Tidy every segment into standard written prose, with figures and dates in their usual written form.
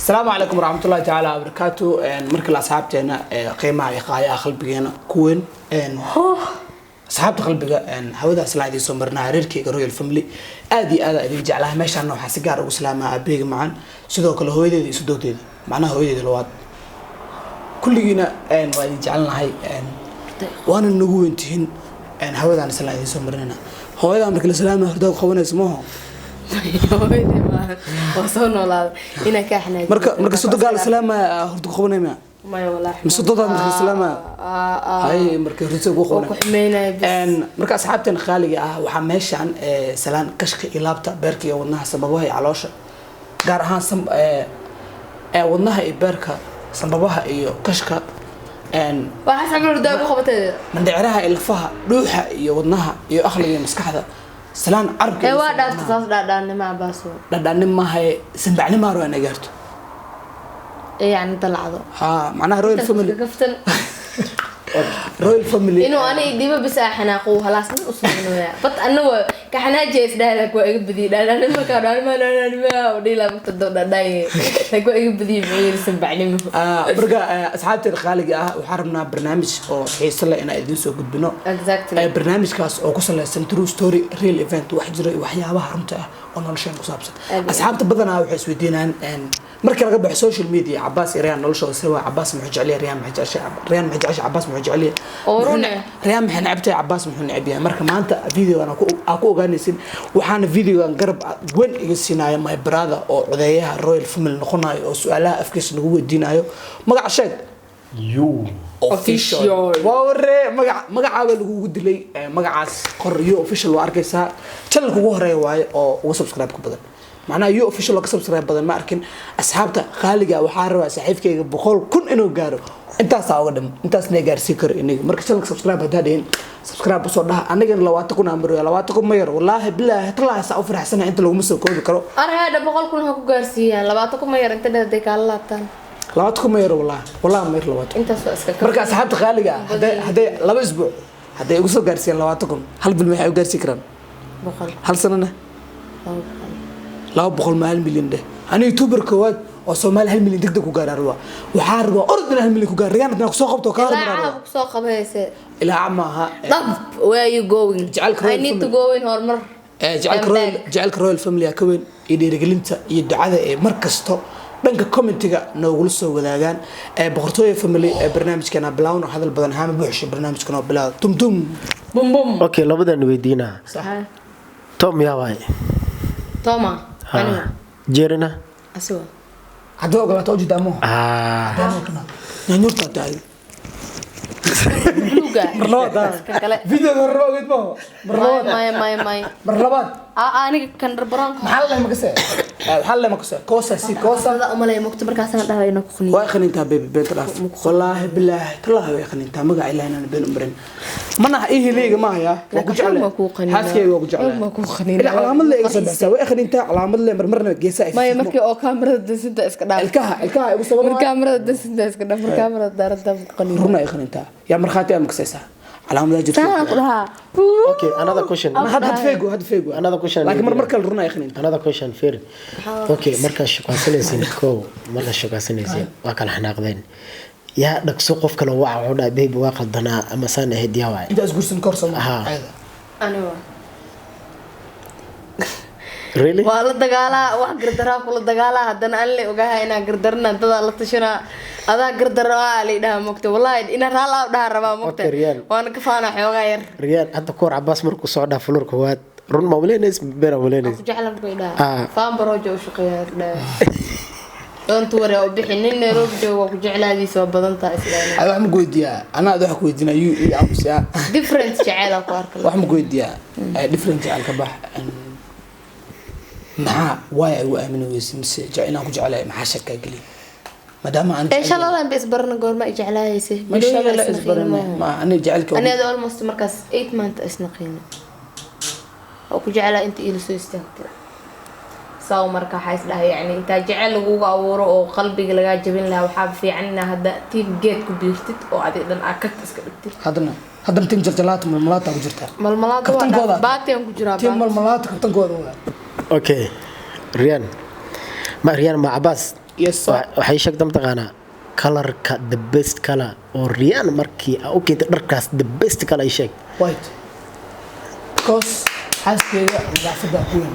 السلام عليكم ورحمة الله تعالى وبركاته. مركل أصحابتنا قيمة إخايا خلبينا كوين أصحاب قلبي هودا سلايدي سمرنا ريركي رويال فاميلي آدي اللي جعلها ماشي أنه حسجار وسلامة بيج معن سدوك الهويدي سدوتي معناها هويدي الواد كلنا وادي جعلنا هاي وأنا النجوم انتهين هودا سلايدي سمرنا هودا مركل سلامة هردو خونا اسمه هويدي ما وصلنا لا هنا كحنا مركل صدق قال سلامة هردو خونا ما ما والله مسدودة مركل سلامة هاي مركل رسول خونا مركل أصحابتنا خالي وحماش عن سلام كشك إلابته بيركي ونها سببوها علاشة قارها سم ونها إبركة سببوها إيو كشك وحسب الرداء بخبطة من دعرها الفها روحها إيو ونها إيو أخلي مسكحة سلام عرق إيه واحد أتصل دان مع باسو دان ما هي سنبعني ما روي أنا قرت إيه يعني طلعوا معناها رويال فاميلي رويال فاميلي إنه أنا ديما بس حناقو خلاص من أصلا إنه بس أنا كحنا جيس ده لك وأجيب بدي ده أنا ما كان أنا ما ودي لا بتدور داي لك وأجيب بدي بعير سبعني برجع أصحابتي الخالق وحرمنا برنامج أو حيصل لنا إدين سو قد بنو برنامج كاس أو كسل سنترو ستوري ريل إيفنت واحد جري وحياة حرمته أنا نشين قصابس أصحابتي بدنا وحيس ودينا إن مركز رجع بسوشيال ميديا عباس ريان نلشوا سوا عباس محج عليه ريان محج عباس محج عليه ريان محن عبته عباس محن عبيه مركز ما أنت فيديو أنا أكو غانيسين وحنا فيديو عن قرب وين يجسينايا ماي براذر أو عذيها الرويال فاميلي نخوناي أو سؤالها أفكيس نقول دينايو مقع شيء يو official ووري مقع عاول نقول دلي مقع قر يو official وأركيسها channel كوه رأي واي أو وسبسكرايب كبدل معناه يو official وكسبسكرايب بدل ما أركن أصحابته خالقة وحارة صحيفك بقول كن إنه جارو أنت ساوقدم أنت سنيجار سيكر إني مركز channel سبسكرايب هذين سبسكرايب بصورها أنا جن لو أتكون أمبرو لو أتكون مير والله بالله طلع سأوفر حسن أنت لو مسك كود كرو أنا هذا بقول كن هكو جارسيا لو أتكون مير أنت ده كلا تان لو أتكون مير والله مير لو أتكون أنت سواسك مركز أصحابته خالقة هذا لو أسبوع هذا يقصو جارسيا لو أتكون هل بالمحيو جارسي كرام بقول هل سنة لا بقول ما هالمليون ده أنا يوتيوبر كواد وصومال هالمليون دقدق وقاروا وحاربوا أردنا هالمليون وقار ريان بدنا نسوق بتوكار لا عم سوق بهسه إلى عمها طب where you going I need to go in هالمر جعلك رويال فاميلي كوين يدي رجلنت يدعى مركزته بنك كومنتيجا نقول سو وداعان بقرطوي فاميلي برنامج كنا بلاون وهذا البدن هام بوحش برنامج كنا بلاو تم بوم بوم أوكي لابد أن نودينا صح توم يا واي توما أنا جيرنا أسوأ عدوك لا توجد دموه دموه كنا نورتا تاعي مرلوات فيديو مرلوات ما مرلوات ماي مرلوات أنا كان ربران محل ما كسر محل ما كسر كوسة سي كوسة هذا أملاي مكتب كاسنا ده هنا كخني واخن انت بيبي بنت راف والله بالله تلا واخن انت مقع إلا هنا بين أمرين ما إيه ليه ما هي وجعله حاسكي وجعله وجعله علامة اللي يقصد بس واخن انت علامة اللي مرمرنا جيسة ما يمكن أو كاميرا دسنت إسكده الكها يقصد الكاميرا دسنت إسكده الكاميرا دار قليل رنا اخن انت يا مرخاتي أمك سيسا علامة جت لها أوكي another question هاد فيجو another question لكن مركل رنا اخن انت another question فير أوكي مركز شقة سنين كو مركز شقة سنين وكان حناقدين يا دك سقف كلو وعى ودا بيبي واقع دنا أما سنة هدية واعي انت أسقول سنكورس هذا أنا really والله دجالا واحد قدرها كل دجالا هدنا اللي وجاها إنا قدرنا أنت ذا لطشنا هذا قدر علي ده مكتوب والله إنا رلا ده ربا مكتوب وأنا كفانا حيوغير ريال حتى كور عباس مركو صعدها فلور كوات رون مولينيس بيرا مولينيس جعلنا بيدا فام بروجو شقيا ده أنت ورا وبحنين روجو وجعل هذه سو بدنتا إسلام أنا هم قويديا أنا هذا قويدنا يو أمس يا different جعلها كارك وهم قويديا different جعل كبح مع واي وأمين ويسمس جعلنا كجعله مع شكل قليل ما دام أنت إن شاء الله لا بيصبرنا قول ما يجعلها يسه ما شاء الله لا إصبرنا ما أنا جعلك أنا هذا almost مركز 8 months أسنقينا أو كجعلها أنت إلى سو استهتر ساو مركز حيس لها يعني أنت جعل وجوه أورو أو قلبي لقى جبين لها وحاب في عنا هذا تيم جيت كبيرتت أو عادي لأن أكتر إسكبتت هذا تنجر جلات من الملاط أو جرتها ململات كابتن باتي أنكو جرابان تيم الملاط كابتن قوة أوكي ريان ما عباس yes sir. waxay sheegtay mataqaanaa colorka the best color oo Riyaan markii u keentay dharkaas the best color ay sheeg white because xaaskeeda nadaafada kuwan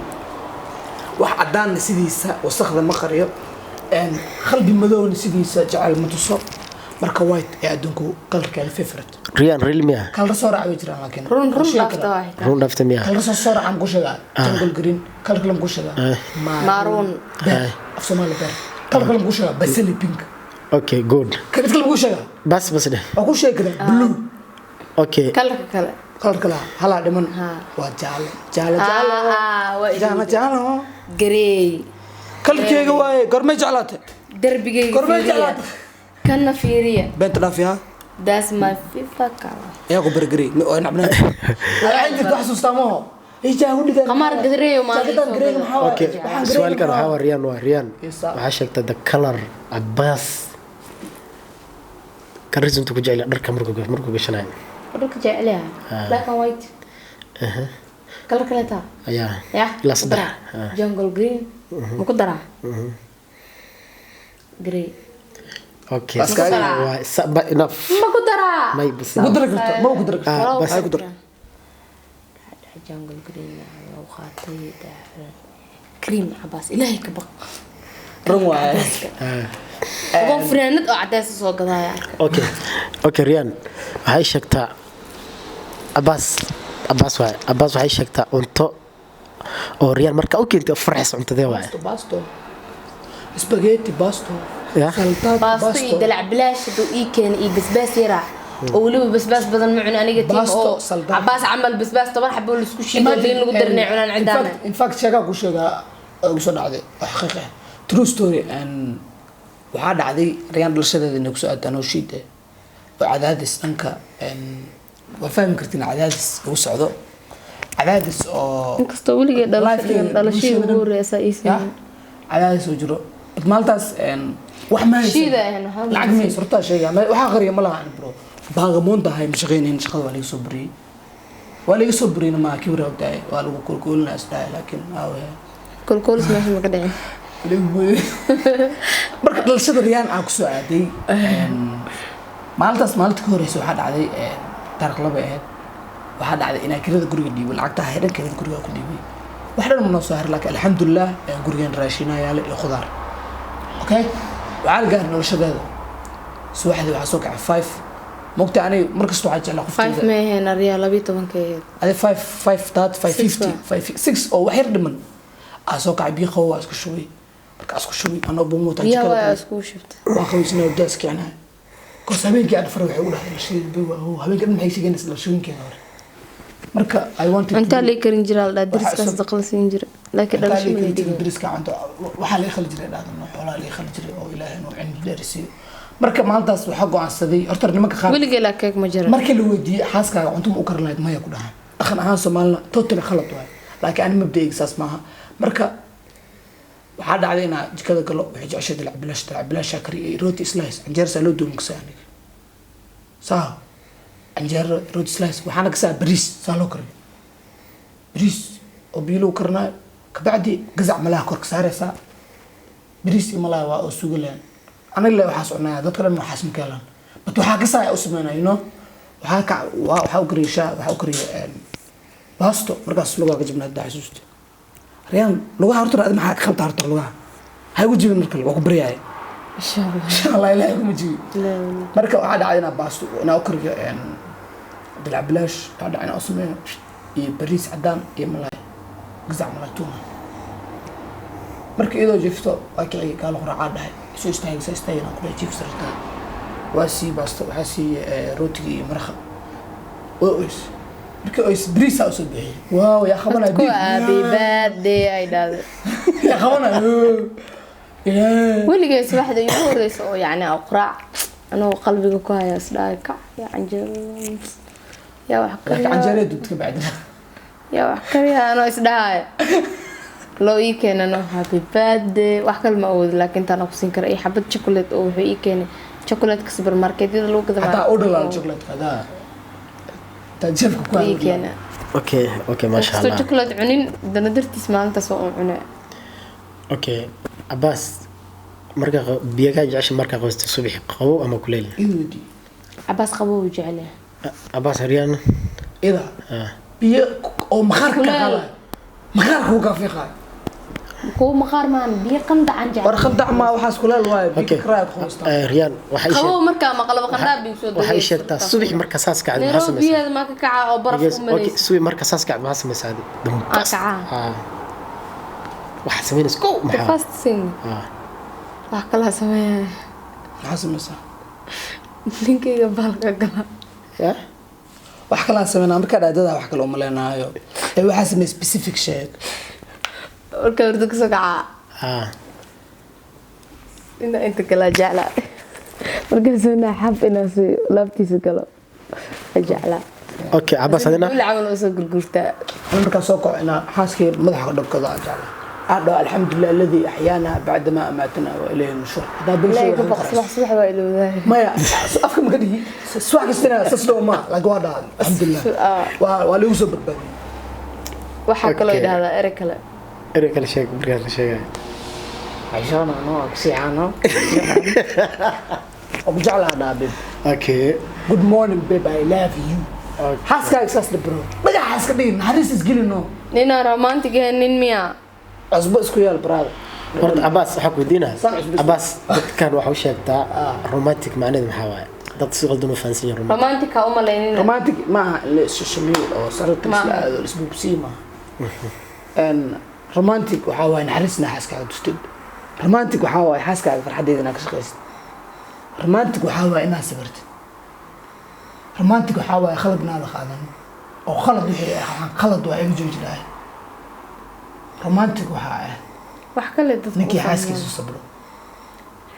wax cadaan sidiisa wasaqda ma qariyo qalbi madowna sidiisa jacayl ma tuso marka white ee adduunku colorkeeda favorite Riyaan really miya kala soo raacay jiraan laakiin run dhafta miya kala soo raacay ku sheega jungle green color kala ku sheega maroon af Soomaali beer color kala ku sheega basili pink okay good kala ku sheega bas de ku sheega blue okay color kala hala dhiman waa jaalo grey kalkeega waaye gormay jeclaatay darbigeyga gormay jeclaatay kana fiiriya bent dhaafiya that's my favorite color yaa ku bergrey oo nacbna ay inta xasuustamo إيجا هو اللي قمر قدري وما أوكي سؤال كان هو ريان وحشك the color عباس كان ريزم تكون جاي لك مركو قشناي مركو جاي عليها لكن وايت كلر كلتا يا لا صدق جونجل جرين مقدرة جري اوكي سبا انف مقدرة ما يبص ما قدرك جونجل جرين وخاطي كريم عباس إلهي كبق رموة وفرنت أعداس سوق ضايع اوكي ريان هاي شكتا عباس waxay sheegtaa cunto oo Riyaan marka u keentay farxis cuntadee waay basto spaghetti basto basto idalac bilaash duu ii keen ii basbaas yara oo waliba basbaas badan ma cunaan aniga tiin oo Cabbaas amal basbaas toban xabo la isku shiiday lagu darnay cunaan cidaana in fact sheega ku sheega ugu soo dhacday xaqiiqo true story and waxa dhacday Riyaan dhalshadeeda inuu soo aadano shiide oo cadaadis dhanka وفاهم كرتين عدادس وصعدوا عدادس أو كستو ولي دلشي وغوري أساسي عدادس وجرو مالتاس وحما شيء ذا يعني العقمي صرتها شيء يعني وحاغر يملا عن برو باغمون ده هاي مشغلين شغل ولا يصبرين ما كبر وبداي ولا كل ناس داي لكن كل اسمه ما قدعين marka dhalashada Riyaan aan ku soo aaday maaltaas ka horeysa waxa dhacday taariikh laba ahayd waxa dhacday in kirada guriga dhiibay lacagta hayran kirada guriga ku dhiibay waxa dhan ma soo har laakiin alxamdulillah gurigan raashina yaala iyo khudaar okay waxa gaar noloshadeeda subaxdii waxa soo kacay 5 mogta ani markasta waxa jeclaa qofta 5 ma ahayn Riyaan 12 keeyad adi 5 that 550 6 oo wax yar dhiman soo kacay biyo qabow isku shubay marka isku shubay anoo bumuuta jikada isku shubta waa qawisnaa daskana كوسابين قاعد فرق يقول هذا الشيء هو هبين قبل ما يجي جنس الشوين كذا مركا I want أنت اللي كرين جرال لا درس كاس دقل سينجر لكن ده شيء من يدي درس كعنده وحال يخلي جري هذا إنه حوله اللي يخلي جري أو إله إنه عند درسي مركا ما أنت أصل حقه على السدي أرتر لما كخان ولا جل كيك مجرد مركا اللي ودي حاسك أنتم أكر لايد ما يكون هاي أخنا هان سمالنا توتل خلط واي لكن أنا مبدأ إحساس معها مركا وحد علينا كذا قالوا حج عشان تلعب بلاش شاكري روتي سلايس عنجر سالو دوم كساني صح عنجر روتي سلايس وحنا كسا بريس سالو كري بريس وبيلو كرنا كبعدي قزع ملاها كرك ساري سا بريس ملاها وسوق لين أنا اللي وحاسبنا هذا كلام وحاسب كلام بتوحى كسا أسمعنا ينو وحا كري باستو مركز لغة جبنا الدعسوستي ريان لغة هرتر هذا ما خلط هرتر لغة هاي وجيب المركل وكبرياي إن شاء الله إلهي ومجيب مركل عاد علينا باستو أنا أكره يعني بلعب بلاش عاد علينا أصلا بريس عدان ملاي قزع ملاتونا مركل إذا جفتو أكلي قالوا خرا عاد هاي شو يستاهل أقول جيف سرطان واسي باستو وحاسي روتي مرخى وإيش مركز بريس أوصل به واو يا خبرنا بيك هابي بيرثدي أي داد يا خبرنا واللي جالس واحدة يورث أو يعني أقرع أنا قلبي كويس لايك يا عنجر يا وحكري يا عنجر دوت بعدنا يا وحكري أنا إسداي لو يكين أنا هابي بيرثدي وحكي المواد لكن أنا أقسم كر أي حبة شوكولات أو في يكين شوكولات كسبر ماركت إذا لو كذا حتى أوردر الشوكولات كذا تجيبك كويس اوكي ما شاء الله شوكولات عنين دنا درتي اسمها انت سو عنا اوكي عباس marka biyaga jecesha marka qoysta subax qabow ama kuleel inudi cabaas qabow u jecel yahay abaas Riyaan ida biyo oo maqaarka qala maqaarka uu ka fiiqay كو مقار مان بي قندع عن جعل ورخندع ما وحاس كلال واي بي كرايب خوستا ريان waxay sheegtay qabow marka ma qalab qandab bi soo waxay sheegtaa subax marka saas ka cadna hasameysa biyo ma ka kaca oo baraf u okay subax marka saas ka cadna hasameysa kaca waxa sameynaysa ko maxaa fast sing wax kala sameeyay hasameysa linkeyga balka gala ya wax kala sameeyna marka dhaadada wax kala u maleenaayo ee waxa sameey specific shay marka urdu ka soo kaca inta kala jecla marka soo xab inaa si laabtiisa galo jecla okay abaas adina la camal soo gurgurta marka soo kocina xaaskii madaxa dhabkada jecla aado alxamdulillah alladhi ahyana ba'da ma amatna wa ilayhi nushur hada bilshay la baqs wax waa ilowday maya afka ma kadigi suwax kastina saslo ma laga wada alxamdulillah waa lagu soo badbaadi waxa kale idhaahda ere kale sheeg markaa la sheegay عشان أنا كسيعانة أبو جعل هذا بيب okay good morning babe I love you حاسك إحساس البرو بقى حاسك دين هريس تسجيل إنه نينا رومانتيك هنين ميا أصبح سكويا البراد horta abaas waxa ku diina abaas dadkan waxa uu sheegtaa romantic macnaheedu maxaa waaye dad si qaldan u fahansan yahay romantic ka uma leeyahay romantic ma social media oo sarta isla isbuub siima romantic waxa waaye naxariisna xaaskaaga dustid romantic waxa waaye xaaskaaga farxadeeda inaad ka shaqeysid romantic waxa waaye inaad sabartid romantic waxa waaye khaladnaada qaadan oo khalad wixii khalad waa igu jooji lahay romantic waxa ah wax kale dad ninkii xaaskiisa sabro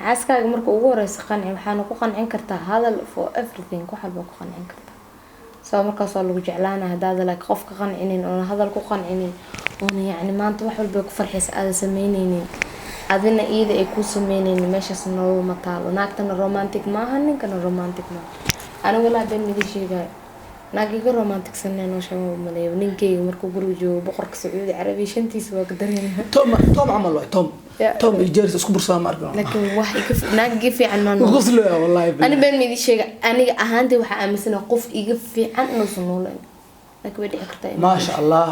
xaaskaaga marka ugu horeysa qanci waxaana ku qancin kartaa hadal for everything wax walba ku qancin kartaa soo markaas oo lagu jeclaanahay hadaad la qofka qancinin oo hadal ku qancinin oo yani maanta wax walba ku farxaysa aad sameynaynin adina iyada ay ku sameynaynin meeshaas noo ma taalo naagtana romantic ma aha ninkana romantic ma aniga la been mid sheegay naagiga romantic sanayno shaqo maleeyo ninkeyga markuu guriga joogo boqorka Sacuudi Carabi shantiisa waa ka dareemay tom amal way tom ijeers isku bursaa markaa laakiin wax iga naagi fiican ma noqdo qoslo wallahi ani been mid sheegay aniga ahaantii waxa aaminsanahay qof iga fiican inuu sanoolaan laakiin way dhici kartaa ma sha Allah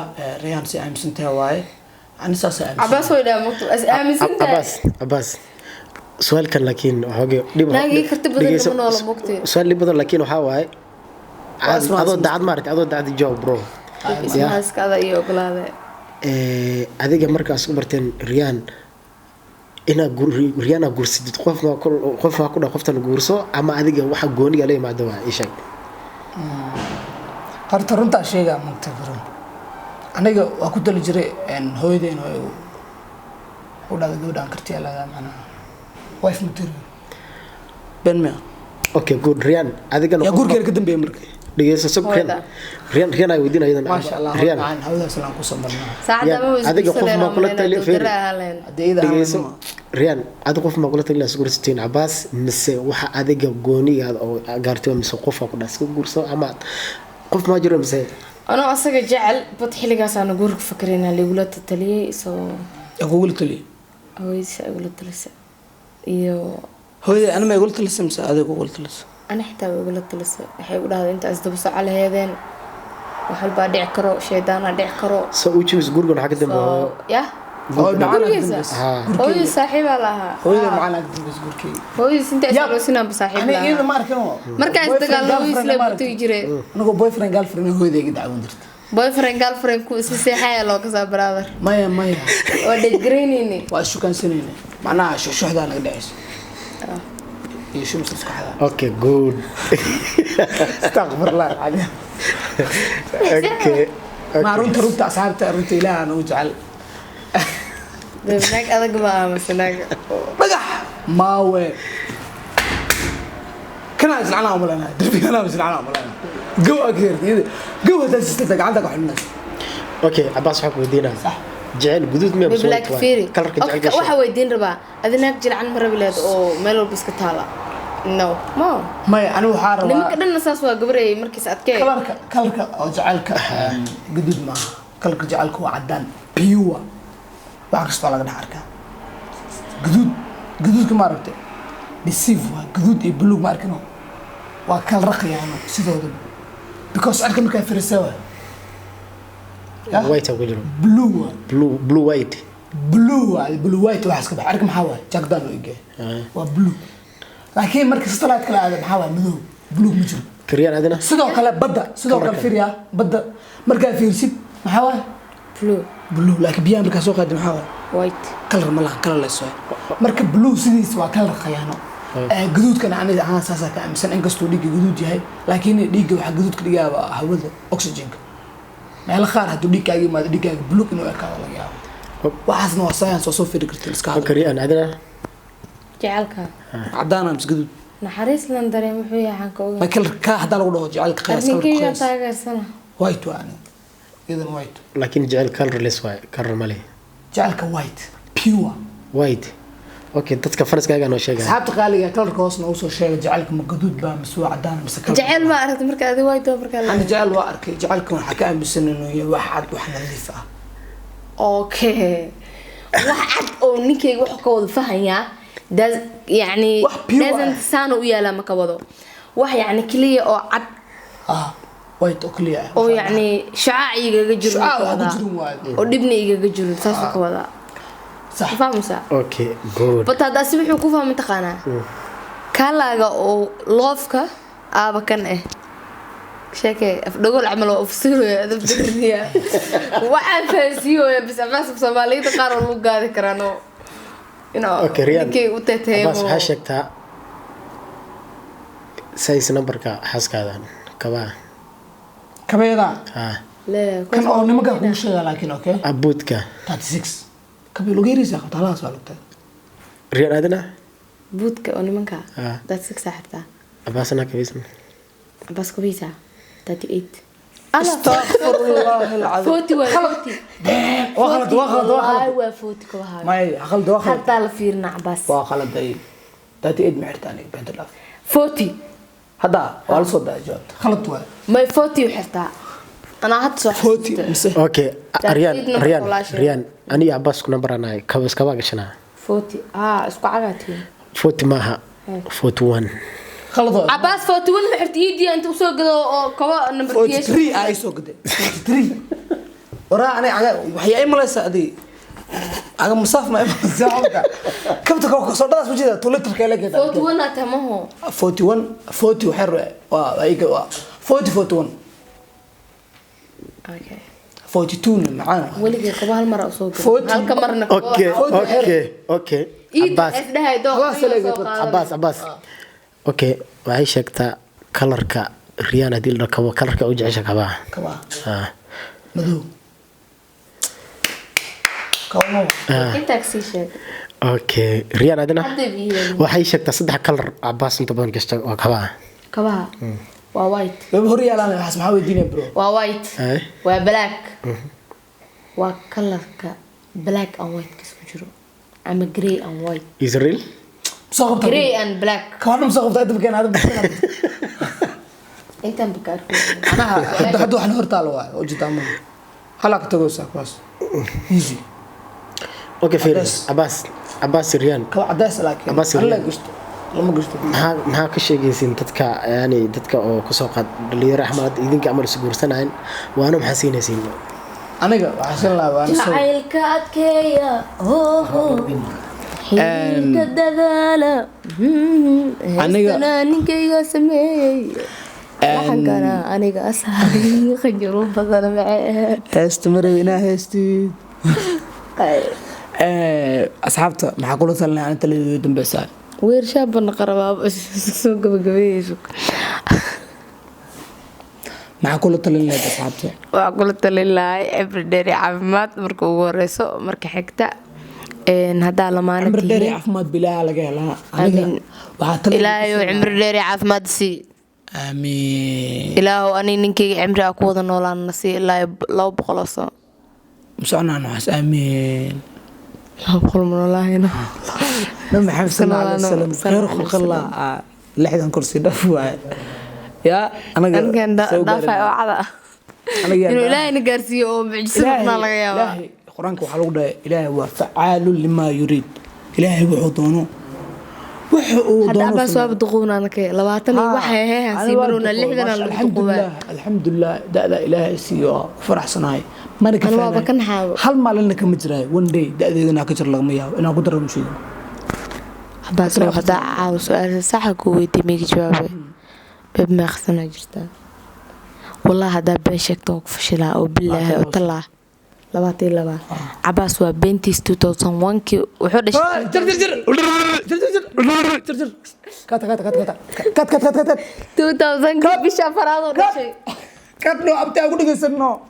Riyaan si aaminsantahay waaye ani saas aaminsan abaas way dhaamto aaminsantahay abaas su'aalkan laakiin waxooga dhib naagi karti badan ma noola moogtay su'aal badan laakiin waxa waaye adoo dacad maartay adoo dacad joog bro iskada iyo oglaade adiga markaas u barteen Riyaan ina Riyaana gursidid qof ma ku dhaw qoftan guurso ama adiga waxa gooniga la yimaado waa ishaag horta runta sheega mugta baro aniga waa ku dal jiray hooyadeen oo u dhagay gabadhan kartiya laga macnaa wife mutir benma okay good Riyaan adiga ya gurgeer ka dambeeyay markay dhigeyso subkan Riyaan ay wadiin ayadan ma sha Allah Riyaan hawada salaan ku samarnaa saacada ma adiga qof ma kula taliyo dhigeyso Riyaan adiga qof ma kula taliyo isguursitiin abaas mise waxa adiga gooniga oo gaartay mise qof ku dhaasku guurso ama qof ma jiro mise ana asaga jecel bad xiligaas aan guurka fakreenaa ligula taliyay soo agula taliyay hooyadiisa agula talisay iyo hooyada ana ma agula talisay mise adiga agula talisay أنا حتى أقول لك لسه حيقول هذا أنت أصدق بس على هذين وحل بعد يعكروا شيطان يعكروا سو تشوز جورجون حق دم يا هو معنا هو صاحب لها هو معنا قدم بس جوركي هو أنت أصدق سنة بصاحب لها أنا إذا ما أركنه مركز أصدق الله يسلم تيجري أنا قو بوي فريند جالفريند هو ذي قد عون درت بوي فريند جالفريند كوس سيحيا لو كذا برادر مايا ودي جرينيني وأشو كان سنيني معناها شو هذا أنا قد عيش يشوف مسك هذا اوكي جود استغفر الله العظيم اوكي ما رنت أصحابته رنت إلى أنا وجعل هناك أذق بقى مثلا بقى ما هو كنا نزعلنا وملنا دربي أنا نزعلنا وملنا جوا كثير جوا تجسدك عندك وحنا اوكي عباس حق ودينا صح جعل جدود ما بس بلاك فيري waxa weydiin rabaa adina jilcan marabileed oo meel walba iska taala no ma anu waxa rabaa nimanka dhanna saas waa gabareey markiis adkay kalka oo jacaylka gudud ma kalka jacaylku waa cadaan biyo wax kasta laga dhaxarka gudud gaduudka ma aragtay deceive waa gaduud iyo buluug ma arkino waa kala raqayaan sidooda because arka markaa fiirsaa waa white ugu jiro blue white blue white waxa iska bax arka maxaa waa jagdan oo igay waa blue laakiin marka satellite kala aad maxaa waa madow blue ma jiro Korean adina sidoo kale fiiriya badda markaa fiirsid maxaa waa blue laakiin biyaha markaa soo qaadi maxaa waa white color ma laha color leso marka blue sidiis waa kala raqayaan gaduudkana aniga aan saasa ka aaminsan in kastoo dhiigga gaduud yahay laakiin dhiigga waxa gaduudka dhigaaba hawada oxygen-ka meel qaar hadduu dhiigkaaga yimaado dhiigkaaga buluug inuu ekaado laga yaabo waxaasna waa science oo soo fiiri kartiin iska hadla Korean adina jecelka cadaan ama gaduud naxariis lan dareen wuxuu yahay xanka ogaa ma ka hadaa lagu dhaho jecelka qiyaas ninkeyga taageersana white waa idan white laakiin jecel colorless waa color male jecelka white pure white okay dadka faraskaaga noo sheegay asxaabta qaaliga colorka hoosna uu soo sheegay jecelka ma gaduud baa mise waa cadaan mise color jecel ma aragtay marka adi white marka la ana jecel waa arkay jecelka waxa ka aaminsan inuu yahay wax cad wax nadiif ah okay wax cad oo ninkeyga wax ka wada fahanyaa يعني لازم تسانو يالا ما كبدو wax yani kaliya oo cad white oo kaliya oo yani shaac iga jiro oo dibna iga jiro saas ka wada صح فاهمسا okay good bata si wuxuu ku fahmin taqaana kalaga oo loofka aaba kan sheekay afdagol amal oo fsiiro adab dirniya waxa faasiyo bis amas Soomaalida qaar oo lagu gaadi karano okay Rian bas hashtagta size numberka xaskaada kabeeda kan oo nimanka ku sheegay laakiin okay abudka 36 kabe lugeerisa qatalaas waa lugtay Rian adina budka oo nimanka 36 saxta abasna kabisan abas kabisa 38 استغفر الله العظيم فوتي وخلد ايوه فوتي كوها ما خلد وخلد حتى لفيرنا عباس وخلد اي تاتي اد محرتاني بنت الاف فوتي هذا ولا صدق جواب خلط وين ما فوتي وحرتا انا حد صح فوتي اوكي ريان اني عباس كنا برانا كبس كبا غشنا فوتي اسكو عقاتي فوتي ماها فوت 1 خلطوا عباس فوتي وين محرت ايدي انت وسو قدو كبا نمبر 3 اي سو قدي 3 ورا انا وحيا املس ادي انا مصاف ما زعمك كبت كوكسوداس وجهه تولتر كله كده 41 اتمه 40 وحر وايغا 41 اوكي 42 معانا ولقي قبل مره اسوق هلك مرنا اوكي عباس اوكي waxay sheegtaa colorka Rian hadii la kabo colorka u jecesha kaba madow kawno inta si sheeg okay Rian adina waxay sheegtaa saddex color Abbas inta badan gashta waa kaba waa white hor yaalaan waxa maxaa weydiinay bro waa white waa black waa colorka black and white kisku jiro ama gray and white Israel صغبت gray and black كانوا صغبت هذا كان هذا انت بكار انا حد واحد هرتال واحد وجد امام خلاك تقوس كويس يجي اوكي فير عباس ريان كعداس لكن الله قشت لما قشت ما ka sheegaysin dadka yani dadka oo ku soo qad dhalinyaro Axmed idinka amal suguursanaan waana maxaa siinaysin aniga waxaan la waan soo jacaylka adkeeya xilka dadaala aniga ninkayga sameeyay waxaan kana aniga asaari khajro badan macaa heestumare heestid asxaabta maxaa kula talnaa anta leeyahay dambaysaa weer shaabna qarabaa soo gabagabeeyay maxaa kula talnaa asxaabta waa kula talnaa everyday caafimaad marka ugu horeyso marka xigta هذا لما أنا عمر ديري عفمات بلا لقى لا إلهي وعمر ديري عفمات سي آمين إلهي أني نكى عمري أقوى نولا نسي إلهي لو بخلص مسعنا نحس آمين لو بخل من الله هنا نعم حبيب صلى الله عليه وسلم خير خلق الله لحد عن كرسي دفوا يا أنا كان دافع وعدا إنه إلهي نقرسي ومعجزنا لغيابا قرآنك وحلو ده إلهي وفعال لما يريد إلهي وحضونه هذا عباس واب دقونا أنا كي لواتني وحي هي هسيبرونا اللي حدنا الحمد لله ده إله سيو فرح صناعي ما نكفي أنا وابا كان حاول هل ما لنا كمجرى وان دي ده إذا كجر لغمية أنا قدر مشي عباس لو هذا عاوز سؤال صح قويتي ميجي جوابي بما خصنا جرتا والله هذا بين شك توك فشلا أو بالله وطلع لباتي لبا عباس وبنتيس 2001 كي وحد جر كات 2000 كي بيشا فرادو كات نو أبتي أقول لك سنو